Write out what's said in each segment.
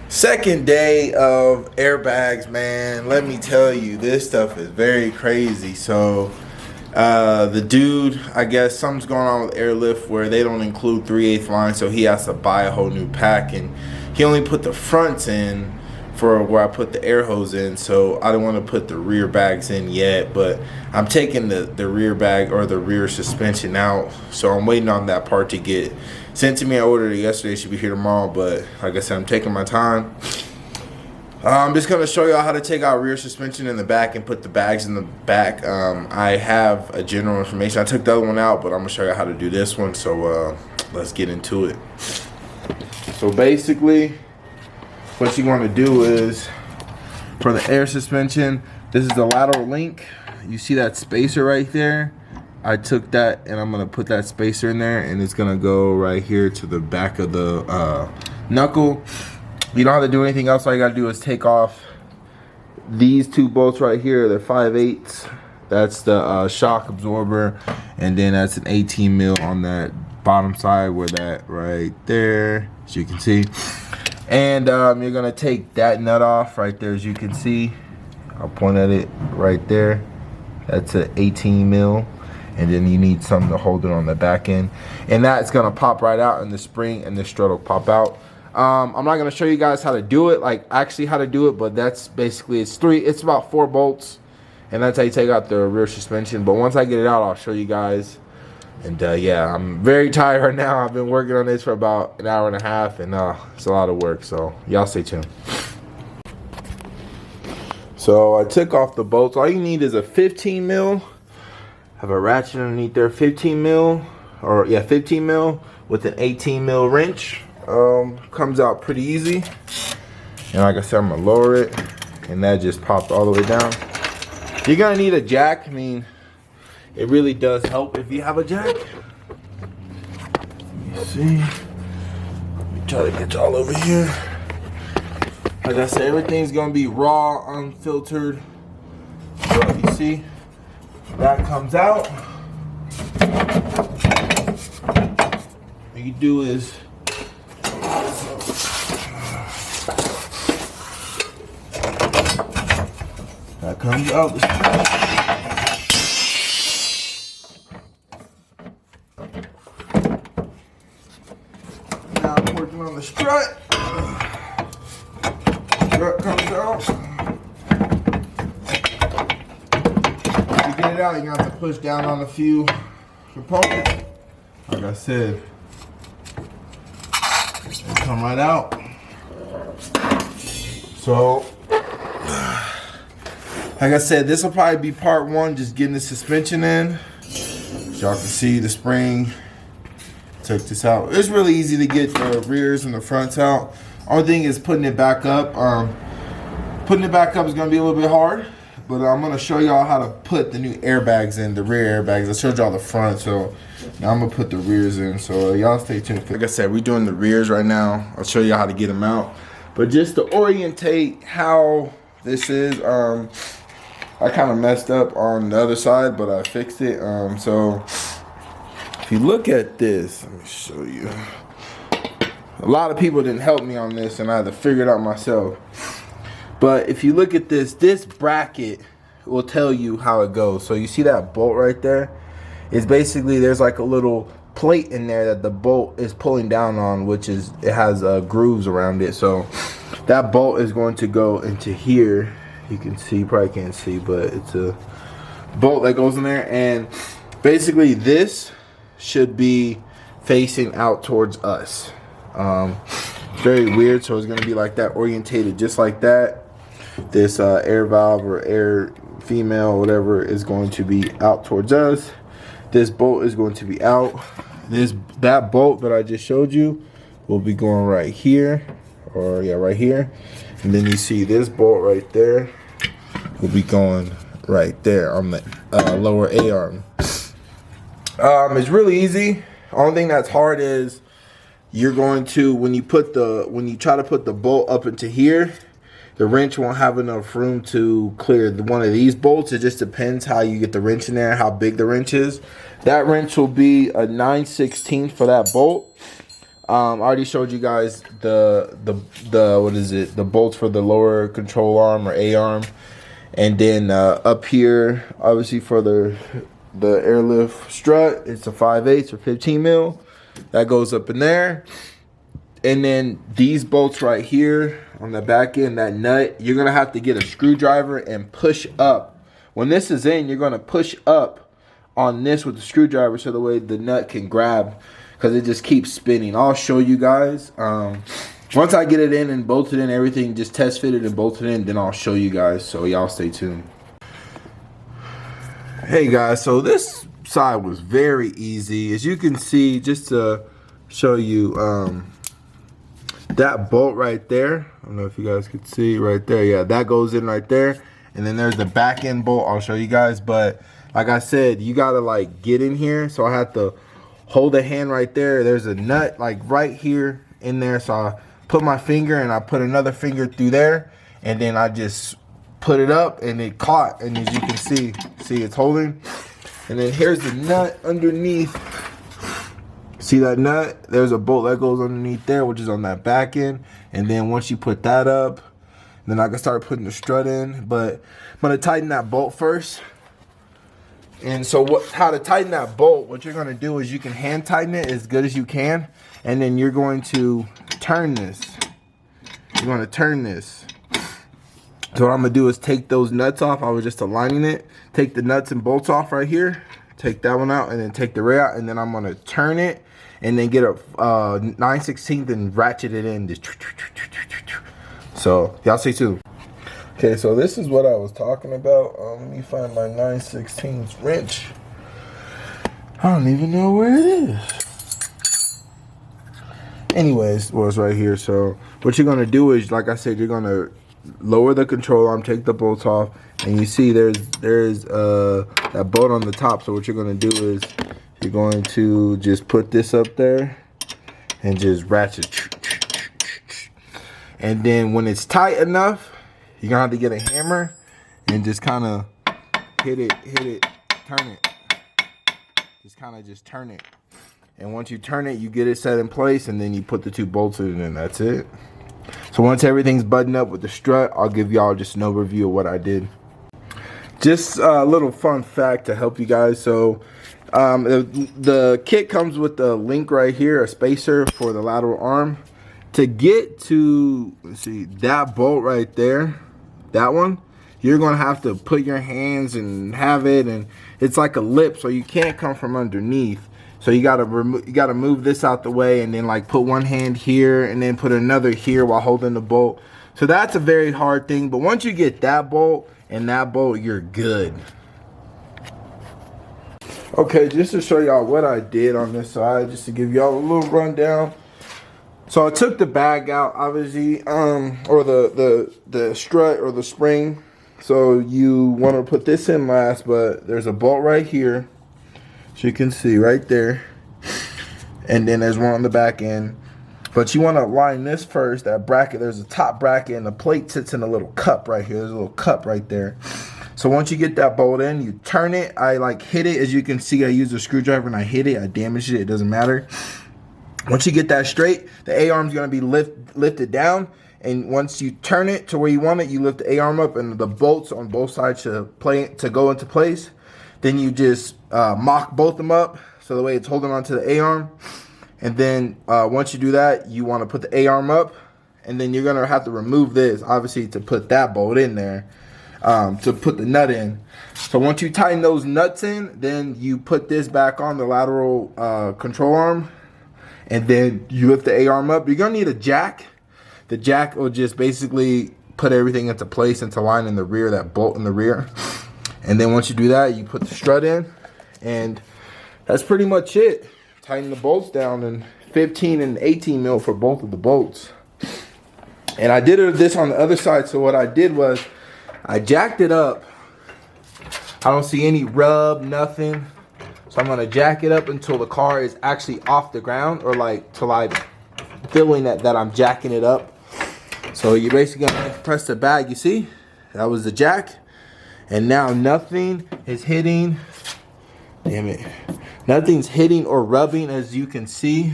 Second day of airbags, man. Let me tell you, this stuff is very crazy. So, the dude, I guess something's going on with Airlift where they don't include 3/8 line, so he has to buy a whole new pack, and he only put the fronts in for where I put the air hose in. So I don't want to put the rear bags in yet, but I'm taking the rear bag or the rear suspension out. So I'm waiting on that part to get sent to me. I ordered it yesterday, it should be here tomorrow, but like I said, I'm taking my time. I'm just going to show y'all how to take out rear suspension in the back and put the bags in the back. I have a general information. I took the other one out, but I'm going to show you how to do this one. So let's get into it. So basically, what you want to do is, for the air suspension, this is the lateral link. You see that spacer right there? I took that and I'm going to put that spacer in there, and it's going to go right here to the back of the knuckle. You don't have to do anything else. All you got to do is take off these two bolts right here. They're 5/8. That's the shock absorber, and then that's an 18 mil on that bottom side where that right there, as you can see. And you're gonna take that nut off right there, as you can see. I'll point at it right there. That's an 18 mil, and then you need something to hold it on the back end, and that's gonna pop right out in the spring, and the strut will pop out. I'm not gonna show you guys how to do it, like actually how to do it, but that's basically it's about 4 bolts, and that's how you take out the rear suspension. But once I get it out, I'll show you guys. And yeah, I'm very tired right now. I've been working on this for about an hour and a half, and it's a lot of work, so y'all stay tuned. So I took off the bolts. All you need is a 15 mil. Have a ratchet underneath there, 15 mil, or yeah, 15 mil with an 18 mil wrench. Comes out pretty easy. And like I said, I'm gonna lower it, and that just popped all the way down. You're gonna need a jack. I mean, it really does help if you have a jack. Let me see. Let me try to get y'all over here. Like I said, everything's gonna be raw, unfiltered. So you see, that comes out. What you do is that comes out. Now I'm working on the strut. Strut comes out. To get it out, you're gonna have to push down on a few components. Like I said, they come right out. So, like I said, this will probably be part 1, just getting the suspension in. As y'all can see, the spring. Took this out. It's really easy to get the rears and the fronts out. Only thing is putting it back up. Putting it back up is going to be a little bit hard, but I'm going to show y'all how to put the new airbags in, the rear airbags. I showed y'all the front, so now I'm going to put the rears in. So y'all stay tuned. Like I said, we're doing the rears right now. I'll show you how to get them out. But just to orientate how this is, I kind of messed up on the other side, but I fixed it. So if you look at this, let me show you. A lot of people didn't help me on this, and I had to figure it out myself. But if you look at this bracket will tell you how it goes. So you see that bolt right there? It's basically, there's like a little plate in there that the bolt is pulling down on, which is, it has grooves around it. So that bolt is going to go into here. You can see, you probably can't see, but it's a bolt that goes in there, and basically this should be facing out towards us. It's very weird, so it's going to be like that, orientated just like that. This air valve or air female, whatever, is going to be out towards us. This bolt is going to be out. That bolt that I just showed you will be going right here, or yeah, right here. And then you see this bolt right there will be going right there on the lower A-arm. It's really easy. Only thing that's hard is you're going to, when you try to put the bolt up into here, the wrench won't have enough room to clear one of these bolts. It just depends how you get the wrench in there, how big the wrench is. That wrench will be a 9/16 for that bolt. I already showed you guys the what is it? The bolts for the lower control arm or A arm, and then up here, obviously for the Airlift strut, it's a 5/8 or 15 mil that goes up in there. And then these bolts right here on the back end, that nut, you're gonna have to get a screwdriver and push up. When this is in, you're gonna push up on this with the screwdriver so the way the nut can grab, because it just keeps spinning. I'll show you guys. Once I get it in and bolted in, everything just test fitted and bolted in, then I'll show you guys. So y'all stay tuned. Hey guys, so this side was very easy. As you can see, just to show you, that bolt right there, I don't know if you guys can see right there. Yeah, that goes in right there. And then there's the back end bolt. I'll show you guys. But like I said, you gotta like get in here. So I have to hold a hand right there. There's a nut like right here in there. So I put my finger and I put another finger through there. And then I just put it up and it caught. And as you can see it's holding. And then here's the nut underneath. See that nut? There's a bolt that goes underneath there, which is on that back end. And then once you put that up, then I can start putting the strut in. But I'm gonna tighten that bolt first. And so how to tighten that bolt, what you're gonna do is you can hand tighten it as good as you can. And then you're going to turn this. You're gonna turn this. So what I'm gonna do is take those nuts off. I was just aligning it. Take the nuts and bolts off right here. Take that one out and then take the ray out. And then I'm gonna turn it and then get a 9/16 and ratchet it in. So y'all stay tuned. Okay, so this is what I was talking about. Let me find my 9/16 wrench. I don't even know where it is. Anyways, well, it's right here. So what you're gonna do is, like I said, you're gonna lower the control arm, take the bolts off, and you see there's that bolt on the top. So what you're gonna do is you're going to just put this up there and just ratchet. And then when it's tight enough, you're gonna have to get a hammer and just kind of hit it, turn it. Just turn it. And once you turn it, you get it set in place, and then you put the two bolts in, and that's it. So once everything's buttoned up with the strut, I'll give y'all just an overview of what I did. Just a little fun fact to help you guys. So the kit comes with the link right here, a spacer for the lateral arm. To get to, let's see, that bolt right there, that one, you're gonna have to put your hands and have it, and it's like a lip, so you can't come from underneath. So you gotta move this out the way, and then like put one hand here and then put another here while holding the bolt. So that's a very hard thing, but once you get that bolt and that bolt, you're good. Okay, just to show y'all what I did on this side, just to give y'all a little rundown. So I took the bag out, obviously, or the strut or the spring. So you want to put this in last, but there's a bolt right here, so you can see right there, and then there's one on the back end. But you want to line this first, that bracket. There's a top bracket, and the plate sits in a little cup right here. There's a little cup right there. So once you get that bolt in, you turn it. I like hit it. As you can see, I used a screwdriver and I hit it. I damaged it. It doesn't matter. Once you get that straight, the A-arm is going to be lifted down. And once you turn it to where you want it, you lift the A-arm up, and the bolts on both sides should go into place. Then you just mock both them up so the way it's holding onto the A-arm. And then once you do that, you want to put the A-arm up, and then you're going to have to remove this, obviously, to put that bolt in there, to put the nut in. So once you tighten those nuts in, then you put this back on the lateral control arm, and then you lift the A-arm up. You're going to need a jack. The jack will just basically put everything into place, into line in the rear, that bolt in the rear. And then once you do that, you put the strut in, and that's pretty much it. Tighten the bolts down, and 15 and 18 mil for both of the bolts. And I did this on the other side, so what I did was I jacked it up. I don't see any rub, nothing. So I'm gonna jack it up until the car is actually off the ground, or like till I'm feeling that I'm jacking it up. So you're basically gonna press the bag, you see? That was the jack. And now nothing is hitting, damn it. Nothing's hitting or rubbing, as you can see.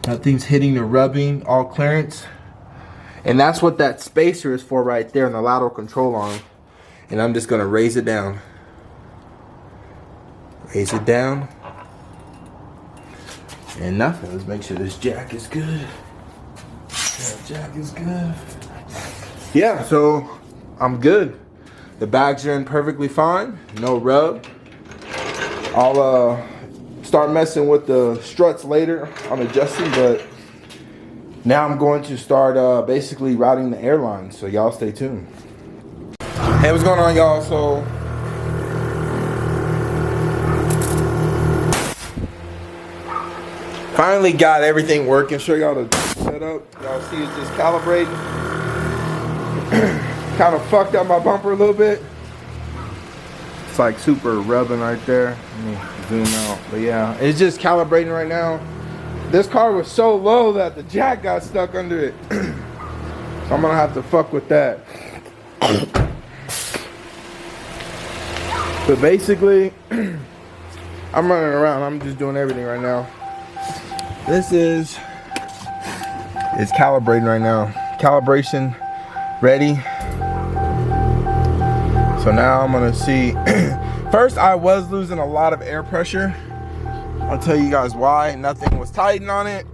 That thing's hitting the rubbing, all clearance. And that's what that spacer is for right there in the lateral control arm. And I'm just gonna raise it down. Raise it down. And nothing. Let's make sure this jack is good. That jack is good. Yeah, so I'm good. The bags are in perfectly fine. No rub. I'll start messing with the struts later on adjusting, but now I'm going to start basically routing the airline. So y'all stay tuned. Hey, what's going on, y'all? So finally got everything working. Show y'all the setup. Y'all see it's just calibrating. Kind of fucked up my bumper a little bit. It's like super rubbing right there. Let me zoom out. But yeah, it's just calibrating right now. This car was so low that the jack got stuck under it. So I'm gonna have to fuck with that. But basically, I'm running around. I'm just doing everything right now. This is calibrating right now. Calibration ready. So now I'm gonna see. First, I was losing a lot of air pressure. I'll tell you guys why. Nothing was tightened on it.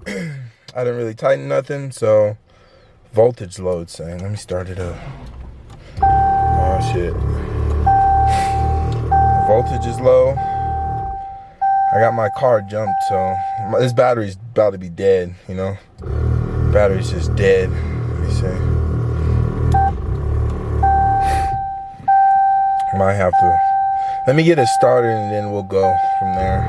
I didn't really tighten nothing. So voltage load saying, let me start it up. Oh shit. Voltage is low. I got my car jumped, so this battery's about to be dead, you know? Battery's just dead. Let me see. Might have to. Let me get it started and then we'll go from there.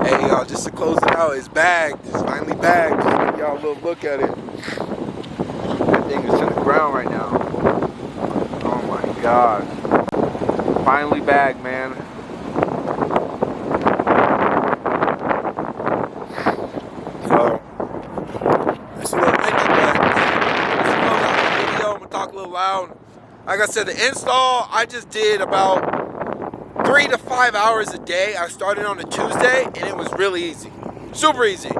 Hey y'all, just to close it out, it's bagged. It's finally bagged. Just give y'all a little look at it. That thing is to the ground right now. Oh my god. Finally bagged, man. So, it's a little windy, but let's close out the video. I'm gonna talk a little loud. Like I said, the install, I just did about 3 to 5 hours a day. I started on a Tuesday, and it was really easy. Super easy.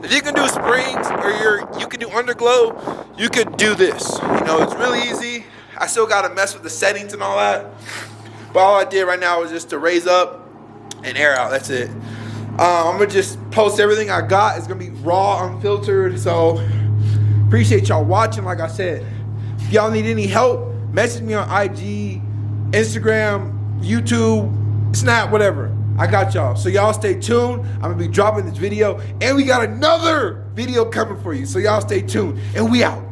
If you can do springs, or you can do underglow, you could do this. You know, it's really easy. I still gotta mess with the settings and all that. But all I did right now was just to raise up and air out. That's it. I'm gonna just post everything I got. It's gonna be raw, unfiltered. So appreciate y'all watching. Like I said, if y'all need any help, message me on IG, Instagram, YouTube, Snap, whatever. I got y'all. So y'all stay tuned. I'm gonna be dropping this video, and we got another video coming for you. So y'all stay tuned, and we out.